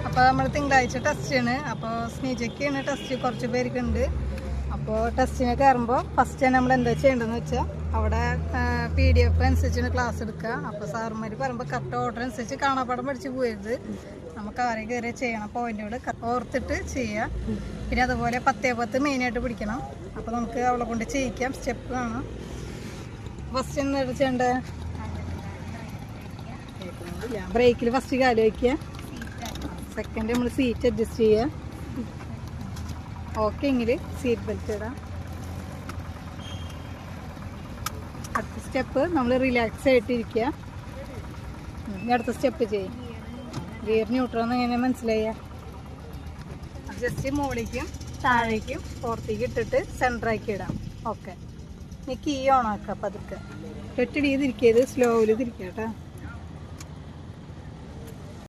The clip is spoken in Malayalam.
അപ്പോൾ നമ്മൾ തിങ്കളാഴ്ച ടെസ്റ്റാണ്. അപ്പോൾ സ്നീജയ്ക്കാണ് ടെസ്റ്റ്, കുറച്ച് പേർക്കുണ്ട്. അപ്പോൾ ടെസ്റ്റിന് കയറുമ്പോൾ ഫസ്റ്റ് തന്നെ നമ്മൾ എന്താ ചെയ്യേണ്ടതെന്ന് വെച്ചാൽ അവിടെ PDF അനുസരിച്ചാണ് ക്ലാസ് എടുക്കുക. അപ്പോൾ സാറുമാർ പറയുമ്പോൾ കറക്റ്റ് ഓർഡർ അനുസരിച്ച് കാണാപ്പാടം പഠിച്ച് പോയത്. നമുക്ക് ആരെയും കയറി ചെയ്യണം, പോയിന്റുകൾ ഓർത്തിട്ട് ചെയ്യുക. പിന്നെ അതുപോലെ 10-10 മെയിനായിട്ട് പിടിക്കണം. അപ്പോൾ നമുക്ക് അവളെ കൊണ്ട് ചെയ്യിക്കാം. സ്റ്റെപ്പ് കാണാം. ഫസ്റ്റ് എന്താ ചെയ്യേണ്ടത്? ബ്രേക്കിൽ ഫസ്റ്റ് കാല് വയ്ക്കുക. സെക്കൻഡ് നമ്മൾ സീറ്റ് അഡ്ജസ്റ്റ് ചെയ്യുക. ഓക്കെ എങ്കിൽ സീറ്റ് ബെൽറ്റ് ഇടാം. അടുത്ത സ്റ്റെപ്പ് നമ്മൾ റിലാക്സ് ആയിട്ടിരിക്കുക. അടുത്ത സ്റ്റെപ്പ് ചെയ്യും. ഗിയർ ന്യൂട്രൽ എങ്ങനെ മനസ്സിലായ? ജസ്റ്റ് മുകളിലേക്കും താഴേക്കും പുറത്തേക്ക് ഇട്ടിട്ട് സെൻറ്ററാക്കി ഇടാം. ഓക്കെ, ഇനി കീ ഓൺ ആക്കാം. പതുക്കെ കെട്ടിടിയത് തിരിക്കരുത്, സ്ലോയിൽ തിരിക്കുക കേട്ടോ.